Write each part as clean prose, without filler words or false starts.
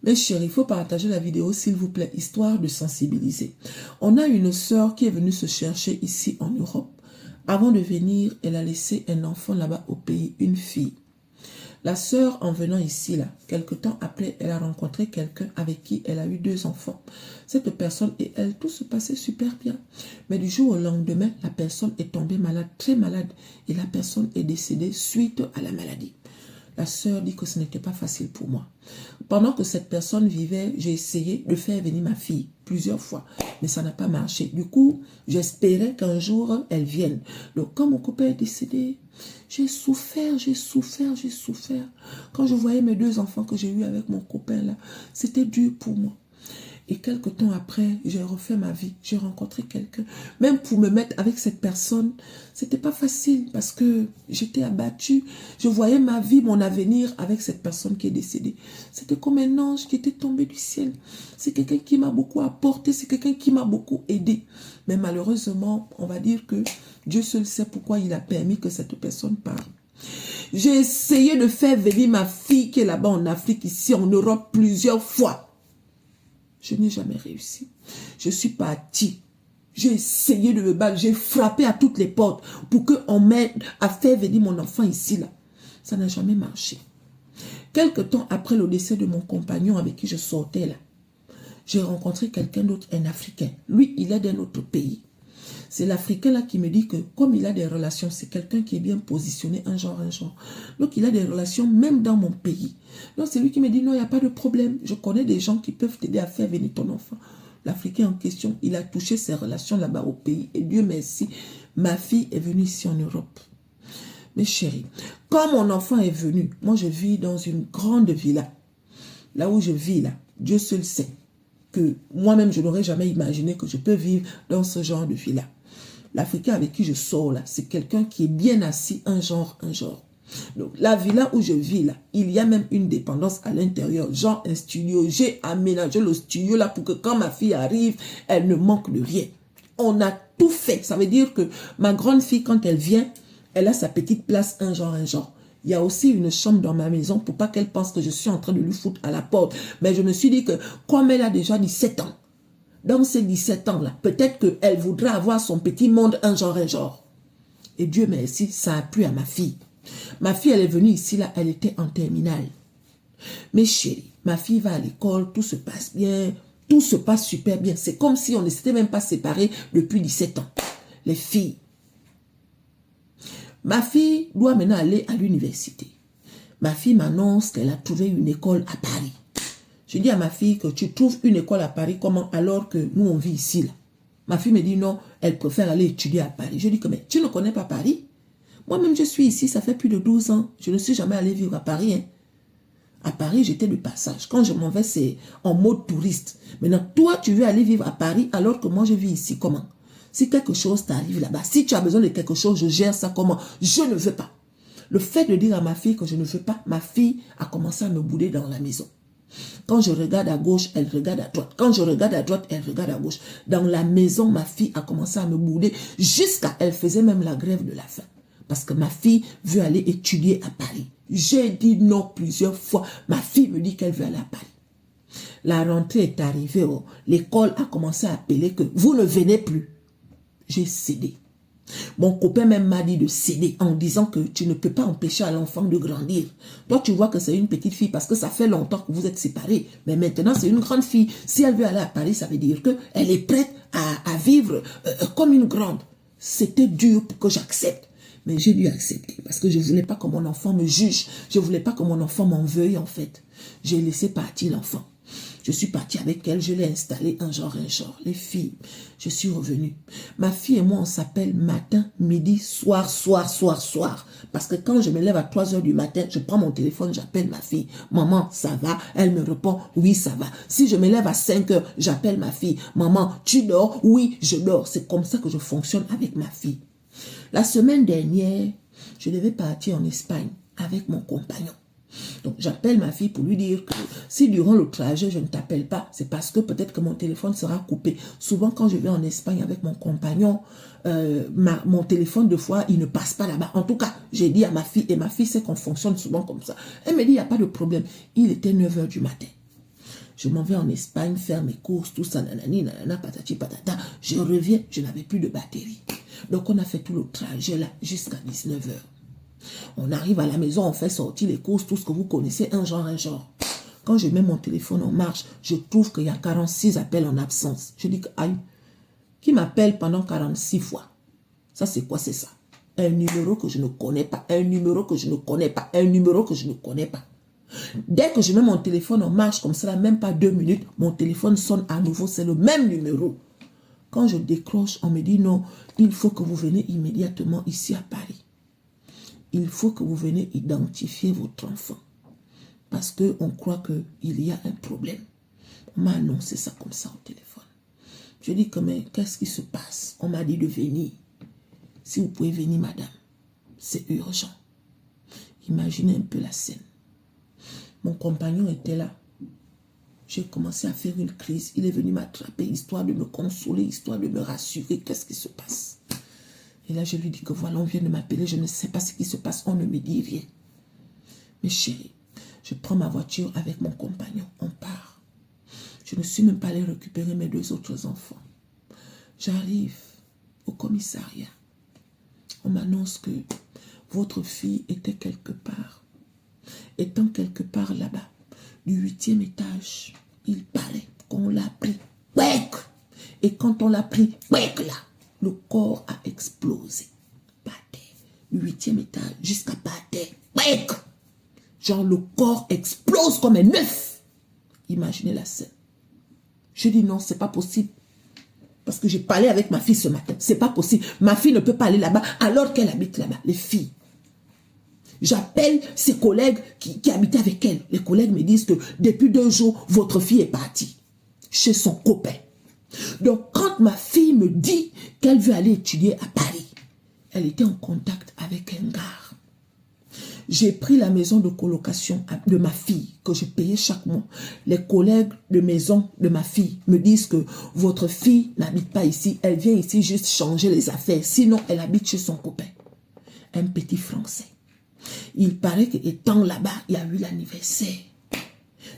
Mes chéris, il faut partager la vidéo, s'il vous plaît, histoire de sensibiliser. On a une sœur qui est venue se chercher ici en Europe. Avant de venir, elle a laissé un enfant là-bas au pays, une fille. La sœur, en venant ici, là, quelque temps après, elle a rencontré quelqu'un avec qui elle a eu 2 enfants. Cette personne et elle, tout se passait super bien. Mais du jour au lendemain, la personne est tombée malade, très malade. Et la personne est décédée suite à la maladie. La sœur dit que ce n'était pas facile pour moi. Pendant que cette personne vivait, j'ai essayé de faire venir ma fille plusieurs fois, mais ça n'a pas marché. Du coup, j'espérais qu'un jour, elle vienne. Donc, quand mon copain est décédé, j'ai souffert, j'ai souffert, j'ai souffert. Quand je voyais mes 2 enfants que j'ai eus avec mon copain là, c'était dur pour moi. Et quelque temps après, j'ai refait ma vie. J'ai rencontré quelqu'un. Même pour me mettre avec cette personne, c'était pas facile parce que j'étais abattue. Je voyais ma vie, mon avenir avec cette personne qui est décédée. C'était comme un ange qui était tombé du ciel. C'est quelqu'un qui m'a beaucoup apporté. C'est quelqu'un qui m'a beaucoup aidé. Mais malheureusement, on va dire que Dieu seul sait pourquoi il a permis que cette personne parte. J'ai essayé de faire venir ma fille qui est là-bas en Afrique, ici en Europe, plusieurs fois. Je n'ai jamais réussi. Je suis partie. J'ai essayé de me battre. J'ai frappé à toutes les portes pour qu'on m'aide à faire venir mon enfant ici, là. Ça n'a jamais marché. Quelque temps après le décès de mon compagnon avec qui je sortais, là, j'ai rencontré quelqu'un d'autre, un Africain. Lui, il est d'un autre pays. C'est l'Africain là qui me dit que comme il a des relations, c'est quelqu'un qui est bien positionné, un genre. Donc il a des relations même dans mon pays. Donc c'est lui qui me dit non, il n'y a pas de problème. Je connais des gens qui peuvent t'aider à faire venir ton enfant. L'Africain en question, il a touché ses relations là-bas au pays. Et Dieu merci, ma fille est venue ici en Europe. Mes chéris, quand mon enfant est venu, moi je vis dans une grande villa. Là où je vis là, Dieu seul sait que moi-même je n'aurais jamais imaginé que je peux vivre dans ce genre de villa. L'Africain avec qui je sors là, c'est quelqu'un qui est bien assis, un genre. Donc, la villa où je vis là, il y a même une dépendance à l'intérieur, genre un studio. J'ai aménagé le studio là pour que quand ma fille arrive, elle ne manque de rien. On a tout fait. Ça veut dire que ma grande fille, quand elle vient, elle a sa petite place, un genre. Il y a aussi une chambre dans ma maison pour pas qu'elle pense que je suis en train de lui foutre à la porte. Mais je me suis dit que comme elle a déjà 17 ans, dans ces 17 ans-là, peut-être qu'elle voudra avoir son petit monde, un genre. Et Dieu merci, ça a plu à ma fille. Ma fille, elle est venue ici, là, elle était en terminale. Mais chérie, ma fille va à l'école, tout se passe bien, tout se passe super bien. C'est comme si on ne s'était même pas séparés depuis 17 ans. Les filles. Ma fille doit maintenant aller à l'université. Ma fille m'annonce qu'elle a trouvé une école à Paris. Je dis à ma fille que tu trouves une école à Paris, comment, alors que nous on vit ici là. Ma fille me dit non, elle préfère aller étudier à Paris. Je dis que mais tu ne connais pas Paris? Moi-même je suis ici, ça fait plus de 12 ans. Je ne suis jamais allée vivre à Paris. Hein. À Paris, j'étais de passage. Quand je m'en vais, c'est en mode touriste. Maintenant, toi, tu veux aller vivre à Paris alors que moi je vis ici. Comment? Si quelque chose t'arrive là-bas, si tu as besoin de quelque chose, je gère ça comment? Je ne veux pas. Le fait de dire à ma fille que je ne veux pas, ma fille a commencé à me bouder dans la maison. Quand je regarde à gauche, elle regarde à droite. Quand je regarde à droite, elle regarde à gauche. Dans la maison, ma fille a commencé à me bouder jusqu'à elle faisait même la grève de la faim. Parce que ma fille veut aller étudier à Paris. J'ai dit non plusieurs fois. Ma fille me dit qu'elle veut aller à Paris. La rentrée est arrivée. Oh. L'école a commencé à appeler que vous ne venez plus. J'ai cédé. Mon copain même m'a dit de céder en disant que tu ne peux pas empêcher à l'enfant de grandir. Toi, tu vois que c'est une petite fille parce que ça fait longtemps que vous êtes séparés. Mais maintenant, c'est une grande fille. Si elle veut aller à Paris, ça veut dire qu'elle est prête à vivre comme une grande. C'était dur pour que j'accepte. Mais j'ai dû accepter parce que je ne voulais pas que mon enfant me juge. Je ne voulais pas que mon enfant m'en veuille en fait. J'ai laissé partir l'enfant. Je suis partie avec elle, je l'ai installée un genre. Les filles, je suis revenue. Ma fille et moi, on s'appelle matin, midi, soir. Parce que quand je me lève à 3 heures du matin, je prends mon téléphone, j'appelle ma fille. Maman, ça va? Elle me répond, oui, ça va. Si je me lève à 5 heures, j'appelle ma fille. Maman, tu dors? Oui, je dors. C'est comme ça que je fonctionne avec ma fille. La semaine dernière, je devais partir en Espagne avec mon compagnon. Donc, j'appelle ma fille pour lui dire que si durant le trajet, je ne t'appelle pas, c'est parce que peut-être que mon téléphone sera coupé. Souvent, quand je vais en Espagne avec mon compagnon, mon téléphone, de fois, il ne passe pas là-bas. En tout cas, j'ai dit à ma fille, et ma fille sait qu'on fonctionne souvent comme ça. Elle me dit, il n'y a pas de problème. Il était 9 h du matin. Je m'en vais en Espagne faire mes courses, tout ça, nanani, nanana, patati, patata. Je reviens, je n'avais plus de batterie. Donc, on a fait tout le trajet là jusqu'à 19 heures. On arrive à la maison, on fait sortir les courses, tout ce que vous connaissez, un genre, un genre. Quand je mets mon téléphone en marche, je trouve qu'il y a 46 appels en absence. Je dis que, aïe, qui m'appelle pendant 46 fois? Ça, c'est quoi, c'est ça? Un numéro que je ne connais pas, un numéro que je ne connais pas, un numéro que je ne connais pas. Dès que je mets mon téléphone en marche, comme ça, même pas 2 minutes, mon téléphone sonne à nouveau, c'est le même numéro. Quand je décroche, on me dit non, il faut que vous venez immédiatement ici à Paris. Il faut que vous venez identifier votre enfant. Parce qu'on croit qu'il y a un problème. On m'a annoncé ça comme ça au téléphone. Je dis que mais qu'est-ce qui se passe? On m'a dit de venir. Si vous pouvez venir, madame, c'est urgent. Imaginez un peu la scène. Mon compagnon était là. J'ai commencé à faire une crise. Il est venu m'attraper, histoire de me consoler, histoire de me rassurer. Qu'est-ce qui se passe? Et là, je lui dis que voilà, on vient de m'appeler. Je ne sais pas ce qui se passe. On ne me dit rien. Mais chérie, je prends ma voiture avec mon compagnon. On part. Je ne suis même pas allée récupérer mes 2 autres enfants. J'arrive au commissariat. On m'annonce que votre fille était quelque part. Étant quelque part là-bas, du 8e étage, il paraît qu'on l'a pris. Ouek! Et quand on l'a pris, ouek là, le corps a explosé. Par terre. Du 8e étage jusqu'à par terre. Ouek! Genre le corps explose comme un œuf. Imaginez la scène. Je dis non, c'est pas possible. Parce que j'ai parlé avec ma fille ce matin. C'est pas possible. Ma fille ne peut pas aller là-bas alors qu'elle habite là-bas. Les filles. J'appelle ses collègues qui habitaient avec elle. Les collègues me disent que depuis 2 jours, votre fille est partie chez son copain. Donc, quand ma fille me dit qu'elle veut aller étudier à Paris, elle était en contact avec un gars. J'ai pris la maison de colocation de ma fille que je payais chaque mois. Les collègues de maison de ma fille me disent que votre fille n'habite pas ici. Elle vient ici juste changer les affaires. Sinon, elle habite chez son copain. Un petit Français. Il paraît qu'étant là-bas, il y a eu l'anniversaire.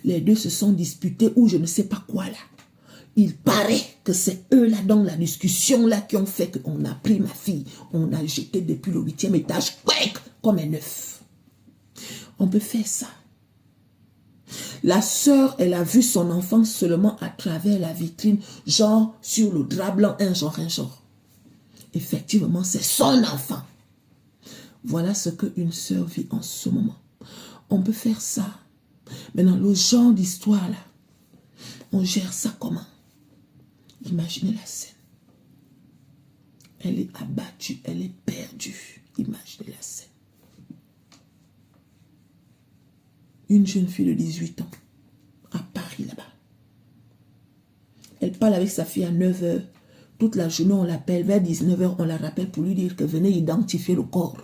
Les deux se sont disputés ou je ne sais pas quoi là. Il paraît que c'est eux là dans la discussion là qui ont fait qu'on a pris ma fille. On a jeté depuis le 8e étage comme un œuf. On peut faire ça. La sœur, elle a vu son enfant seulement à travers la vitrine, genre sur le drap blanc, un genre, un genre. Effectivement, c'est son enfant. Voilà ce qu'une sœur vit en ce moment. On peut faire ça. Maintenant, le genre d'histoire là, on gère ça comment? Imaginez la scène. Elle est abattue, elle est perdue. Imaginez la scène. Une jeune fille de 18 ans, à Paris là-bas. Elle parle avec sa fille à 9 heures. Toute la journée, on l'appelle. Vers 19 heures, on la rappelle pour lui dire que venez identifier le corps.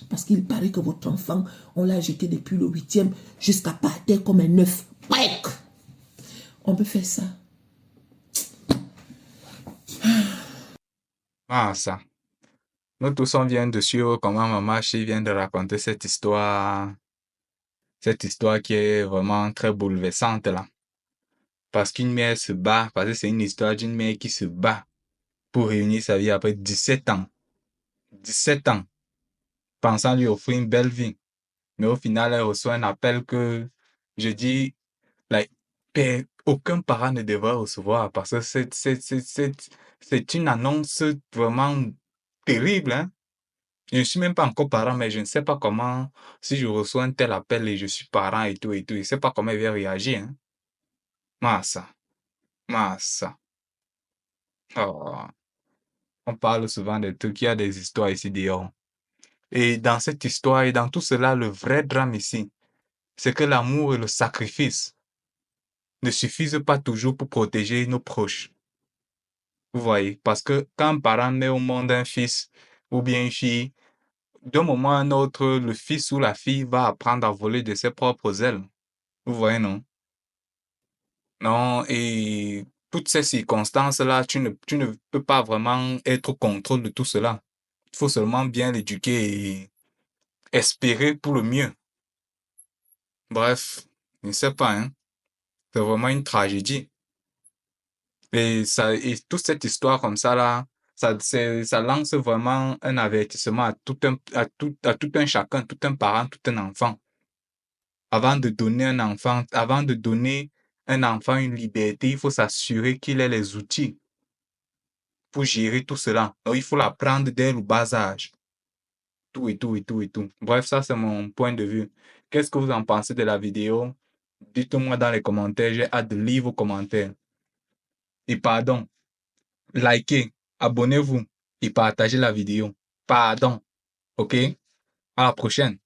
Parce qu'il paraît que votre enfant, on l'a jeté depuis le 8e jusqu'à par terre comme un œuf. On peut faire ça. Ah, ça. Nous tous, on vient de suivre comment Maman Chi vient de raconter cette histoire qui est vraiment très bouleversante là. Parce qu'une mère se bat, parce que c'est une histoire d'une mère qui se bat pour réunir sa vie après 17 ans. 17 ans, pensant lui offrir une belle vie. Mais au final, elle reçoit un appel que, je dis, like, aucun parent ne devrait recevoir parce que c'est une annonce vraiment terrible, hein. Je ne suis même pas encore parent, mais je ne sais pas comment, si je reçois un tel appel et je suis parent et tout, je ne sais pas comment il va réagir, hein. Massa, massa. Oh. On parle souvent de trucs, il y a des histoires ici dehors. Et dans cette histoire et dans tout cela, le vrai drame ici, c'est que l'amour et le sacrifice ne suffisent pas toujours pour protéger nos proches. Vous voyez, parce que quand un parent met au monde un fils ou bien une fille, d'un moment à un autre, le fils ou la fille va apprendre à voler de ses propres ailes. Vous voyez, non? Non, et toutes ces circonstances-là, tu ne peux pas vraiment être au contrôle de tout cela. Il faut seulement bien l'éduquer et espérer pour le mieux. Bref, je ne sais pas, hein. C'est vraiment une tragédie. Et toute cette histoire comme ça, là, ça lance vraiment un avertissement à tout un chacun, tout un parent, tout un enfant. Avant de donner un enfant une liberté, il faut s'assurer qu'il ait les outils pour gérer tout cela. Donc, il faut l'apprendre dès le bas âge. Tout et tout et tout et tout. Bref, ça, c'est mon point de vue. Qu'est-ce que vous en pensez de la vidéo? Dites-moi dans les commentaires. J'ai hâte de lire vos commentaires. Et pardon, likez, abonnez-vous et partagez la vidéo. Pardon. OK? À la prochaine.